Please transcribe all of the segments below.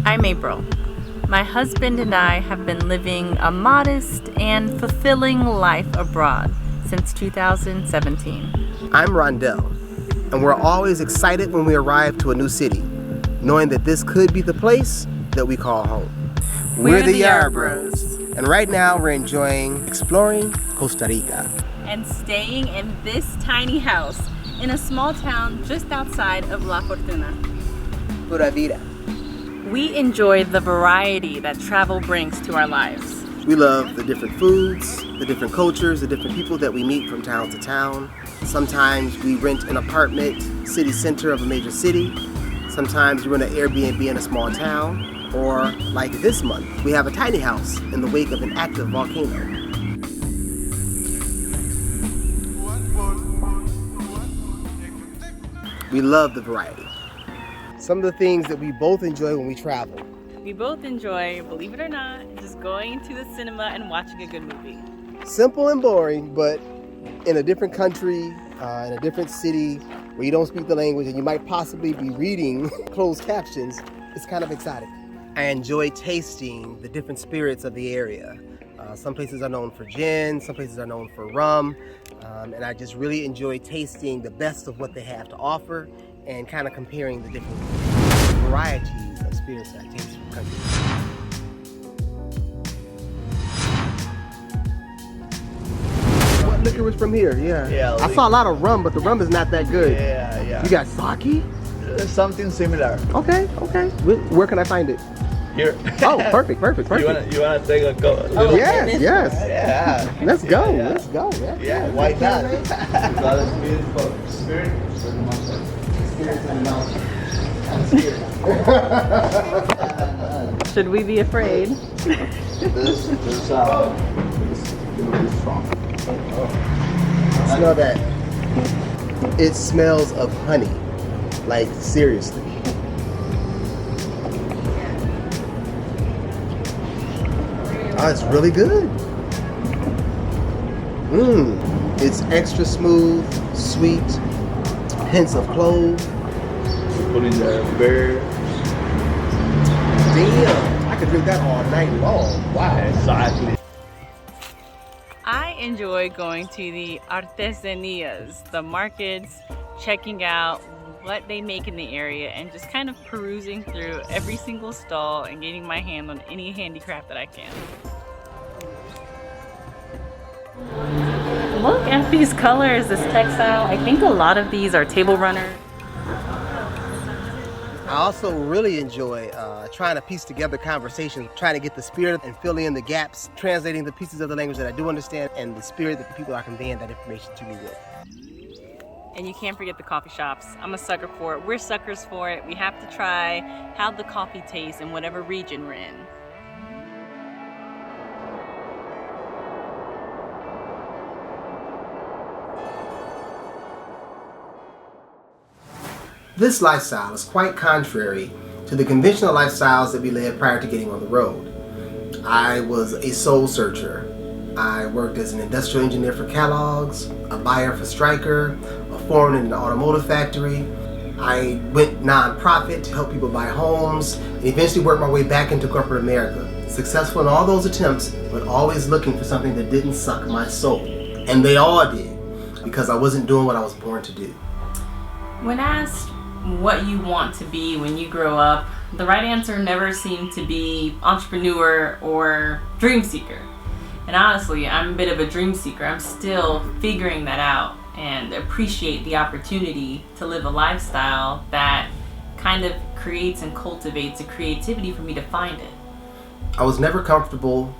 I'm April. My husband and I have been living a modest and fulfilling life abroad since 2017. I'm Rondell, and we're always excited when we arrive to a new city, knowing that this could be the place that we call home. We're the Yarbros. And right now we're enjoying exploring Costa Rica. And staying in this tiny house in a small town just outside of La Fortuna. Pura vida. We enjoy the variety that travel brings to our lives. We love the different foods, the different cultures, the different people that we meet from town to town. Sometimes we rent an apartment, city center of a major city. Sometimes we rent an Airbnb in a small town. Or, like this month, we have a tiny house in the wake of an active volcano. We love the variety. Some of the things that we both enjoy when we travel. We both enjoy, believe it or not, just going to the cinema and watching a good movie. Simple and boring, but in a different country, in a different city, where you don't speak the language and you might possibly be reading closed captions, it's kind of exciting. I enjoy tasting the different spirits of the area. Some places are known for gin, some places are known for rum, and I just really enjoy tasting the best of what they have to offer and kind of comparing the different varieties of spirits that I taste from country. What liquor was from here? Yeah, I saw a lot of rum, but the rum is not that good. Yeah. You got sake? Something similar. Okay. Where can I find it? Here. Oh, perfect. You wanna take a go? Yes. Yeah. Let's go. Yeah. Let's go. Yeah. Why not? Because spirit for the mountain. Spirits in the mountain. I'm scared. Should we be afraid? This is strong. Smell that. It smells of honey. Like, seriously. Oh, it's really good. It's extra smooth, sweet, hints of clove. Put in the beer. Damn, I could drink that all night long. Wow. Exactly. I enjoy going to the artesanias, the markets, checking out what they make in the area and just kind of perusing through every single stall and getting my hand on any handicraft that I can. Look at these colors, this textile. I think a lot of these are table runners. I also really enjoy trying to piece together conversations, trying to get the spirit and fill in the gaps, translating the pieces of the language that I do understand and the spirit that the people are conveying that information to me with. And you can't forget the coffee shops. I'm a sucker for it. We're suckers for it. We have to try how the coffee tastes in whatever region we're in. This lifestyle is quite contrary to the conventional lifestyles that we led prior to getting on the road. I was a soul searcher. I worked as an industrial engineer for Kellogg's, a buyer for Stryker, a foreman in an automotive factory. I went nonprofit to help people buy homes, and eventually worked my way back into corporate America. Successful in all those attempts, but always looking for something that didn't suck my soul. And they all did, because I wasn't doing what I was born to do. When asked what you want to be when you grow up, the right answer never seemed to be entrepreneur or dream seeker. And honestly, I'm a bit of a dream seeker. I'm still figuring that out and appreciate the opportunity to live a lifestyle that kind of creates and cultivates a creativity for me to find it. I was never comfortable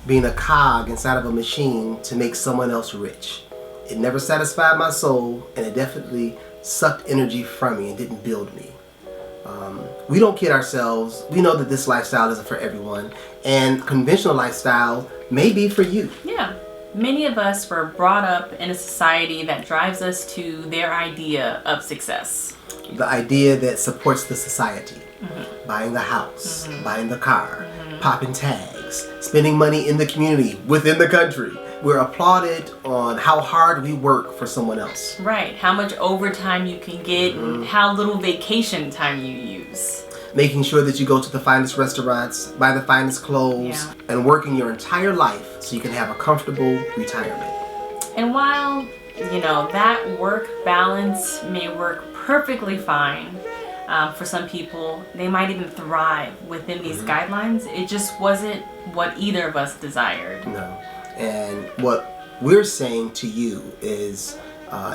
being a cog inside of a machine to make someone else rich. It never satisfied my soul, and it definitely sucked energy from me and didn't build me. We don't kid ourselves. We know that this lifestyle isn't for everyone, and conventional lifestyle may be for you. Yeah. Many of us were brought up in a society that drives us to their idea of success. The idea that supports the society. Buying the house, buying the car, popping tags, spending money in the community, within the country. We're applauded on how hard we work for someone else. Right, how much overtime you can get and how little vacation time you use. making sure that you go to the finest restaurants, buy the finest clothes, and working your entire life so you can have a comfortable retirement. And while, that work balance may work perfectly fine for some people, they might even thrive within these guidelines. It just wasn't what either of us desired. No. And what we're saying to you is,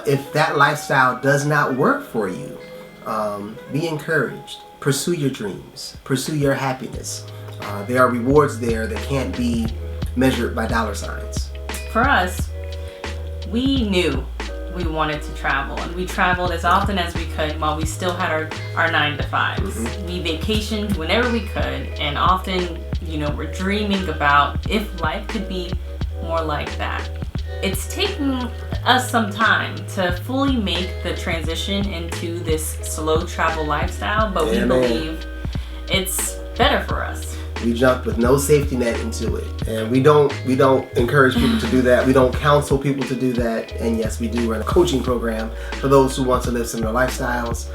if that lifestyle does not work for you, be encouraged. Pursue your dreams. Pursue your happiness. There are rewards there that can't be measured by dollar signs. For us, we knew we wanted to travel, and we traveled as often as we could while we still had our 9 to 5s. We vacationed whenever we could, and often, we're dreaming about if life could be more like that. It's taken us some time to fully make the transition into this slow travel lifestyle, but we believe it's better for us. We jumped with no safety net into it, and we don't encourage people to do that. We don't counsel people to do that. And yes, we do run a coaching program for those who want to live similar lifestyles.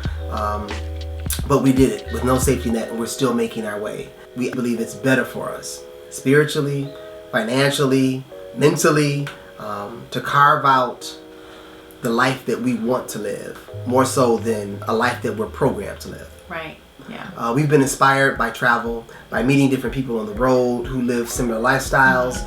But we did it with no safety net, and we're still making our way. We believe it's better for us spiritually, financially, mentally, to carve out the life that we want to live, more so than a life that we're programmed to live. Right. Yeah. We've been inspired by travel, by meeting different people on the road who live similar lifestyles,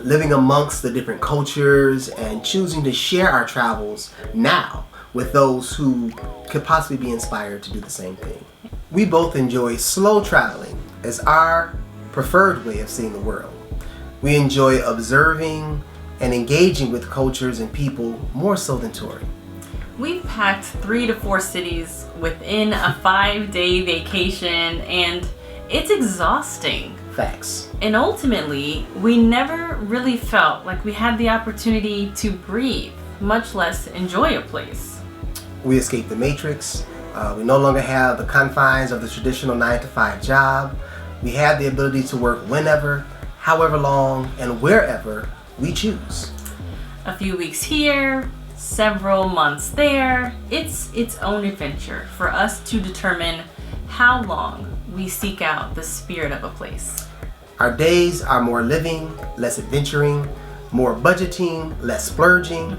living amongst the different cultures, and choosing to share our travels now with those who could possibly be inspired to do the same thing. We both enjoy slow traveling as our preferred way of seeing the world. We enjoy observing and engaging with cultures and people more so than touring. We've packed 3 to 4 cities within a 5-day vacation, and it's exhausting. Facts. And ultimately, we never really felt like we had the opportunity to breathe, much less enjoy a place. We escaped the matrix. We no longer have the confines of the traditional 9 to 5 job. We have the ability to work whenever, however long, and wherever we choose. A few weeks here, several months there. It's its own adventure for us to determine how long we seek out the spirit of a place. Our days are more living, less adventuring, more budgeting, less splurging.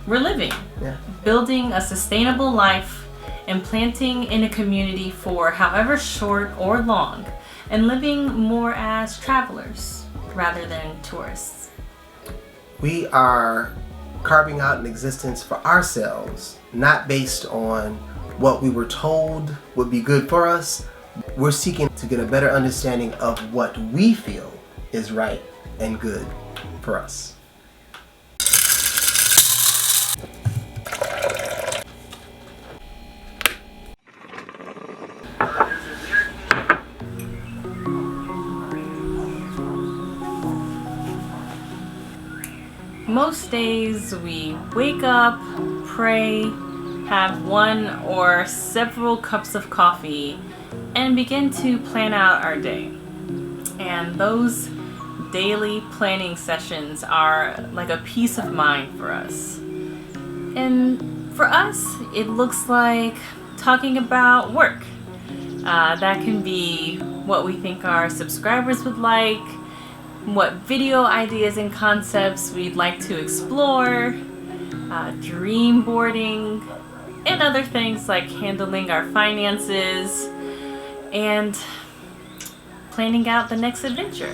We're living, building a sustainable life, and planting in a community for however short or long, and living more as travelers rather than tourists. We are carving out an existence for ourselves, not based on what we were told would be good for us. We're seeking to get a better understanding of what we feel is right and good for us. Most days we wake up, pray, have one or several cups of coffee, and begin to plan out our day. And those daily planning sessions are like a peace of mind for us. And for us, it looks like talking about work. That can be what we think our subscribers would like, what video ideas and concepts we'd like to explore, dream boarding, and other things like handling our finances and planning out the next adventure.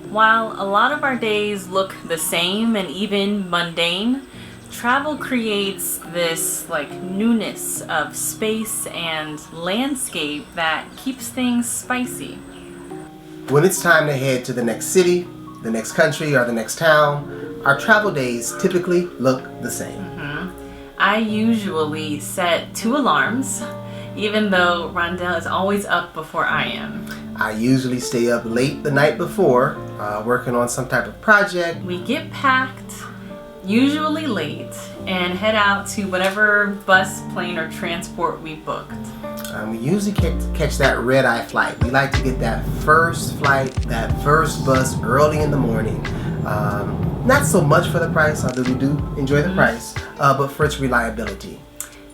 While a lot of our days look the same and even mundane, travel creates this newness of space and landscape that keeps things spicy. When it's time to head to the next city, the next country, or the next town, our travel days typically look the same. I usually set 2 alarms, even though Rondell is always up before I am. I usually stay up late the night before, working on some type of project. We get packed, usually late, and head out to whatever bus, plane, or transport we booked. We usually catch that red-eye flight. We like to get that first flight, that first bus early in the morning. Not so much for the price, although we do enjoy the price, but for its reliability.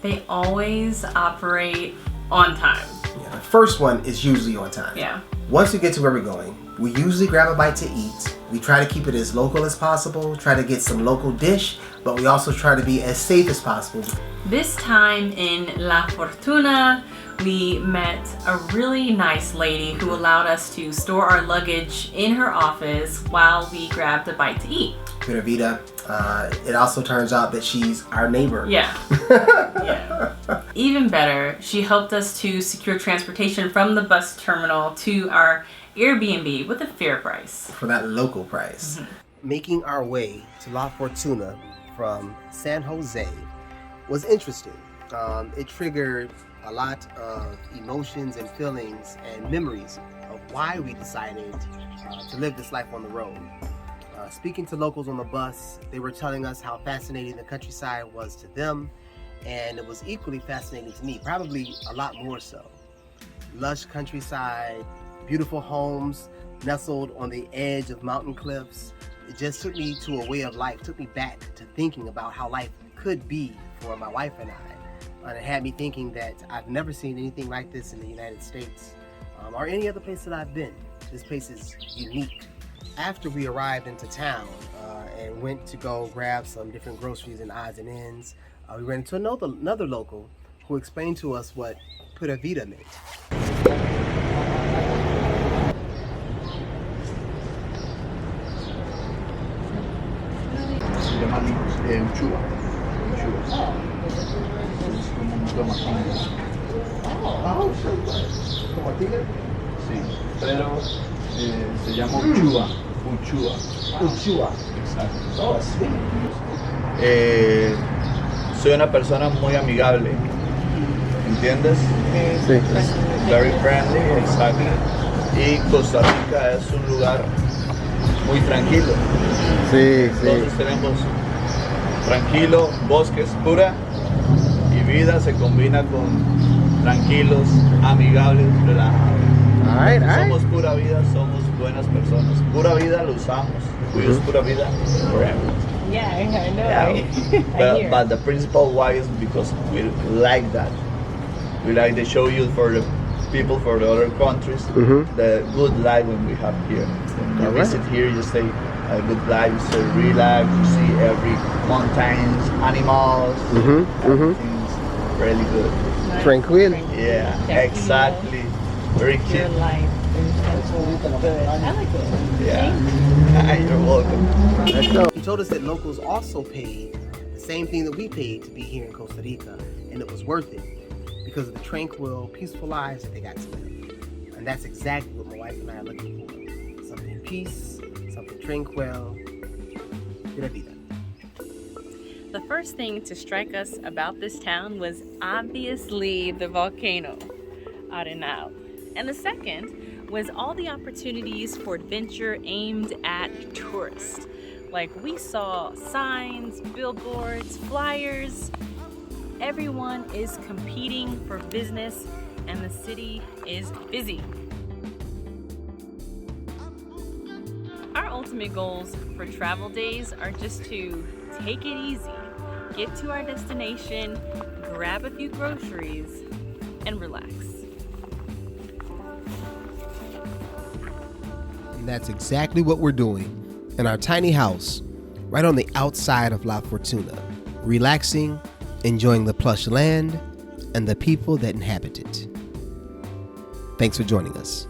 They always operate on time. Yeah, the first one is usually on time. Yeah. Once we get to where we're going, we usually grab a bite to eat. We try to keep it as local as possible, try to get some local dish, but we also try to be as safe as possible. This time in La Fortuna, we met a really nice lady who allowed us to store our luggage in her office while we grabbed a bite to eat. Pura vida. It also turns out that she's our neighbor. Yeah. Yeah. Even better, she helped us to secure transportation from the bus terminal to our Airbnb with a fair price. For that local price. Mm-hmm. Making our way to La Fortuna from San Jose was interesting. It triggered a lot of emotions and feelings and memories of why we decided to live this life on the road. Speaking to locals on the bus, they were telling us how fascinating the countryside was to them, and it was equally fascinating to me, probably a lot more so. Lush countryside, beautiful homes nestled on the edge of mountain cliffs. It just took me to a way of life, took me back to thinking about how life could be for my wife and I. And it had me thinking that I've never seen anything like this in the United States or any other place that I've been. This place is unique. After we arrived into town and went to go grab some different groceries and odds and ends, we ran into another local who explained to us what Pura vida meant. Se llama uchua. Es como un tomatillo. ¿Tomatillo? Sí, pero se llama uchua. Uchua. Exacto. Oh, sí. Soy una persona muy amigable, ¿entiendes? Sí. Very friendly, exactly. Y Costa Rica es un lugar muy tranquilo. Sí, Entonces tenemos tranquilo, bosques, pura y vida se combina con tranquilos, amigables, relajados. Somos pura vida, somos buenas personas. Pura vida lo usamos. We use pura vida forever. Yeah, I know. But the principal why is because we like that. We like to show you for the people for the other countries the good life when we have here. When you visit here, you stay a good life, you stay relaxed, you see every mountains, animals, everything's really good. Tranquil. Yeah, exactly. Very cute. Your life is so good. I like it. Yeah. You're welcome. He told us that locals also paid the same thing that we paid to be here in Costa Rica, and it was worth it because of the tranquil, peaceful lives that they got to live. And that's exactly what my wife and I are looking for. Something peace, something tranquil. Pura vida. The first thing to strike us about this town was obviously the volcano, Arenal. And the second was all the opportunities for adventure aimed at tourists. Like we saw signs, billboards, flyers. Everyone is competing for business and the city is busy. Our ultimate goals for travel days are just to take it easy, get to our destination, grab a few groceries, and relax. And that's exactly what we're doing in our tiny house right on the outside of La Fortuna, relaxing, enjoying the plush land and the people that inhabit it. Thanks for joining us.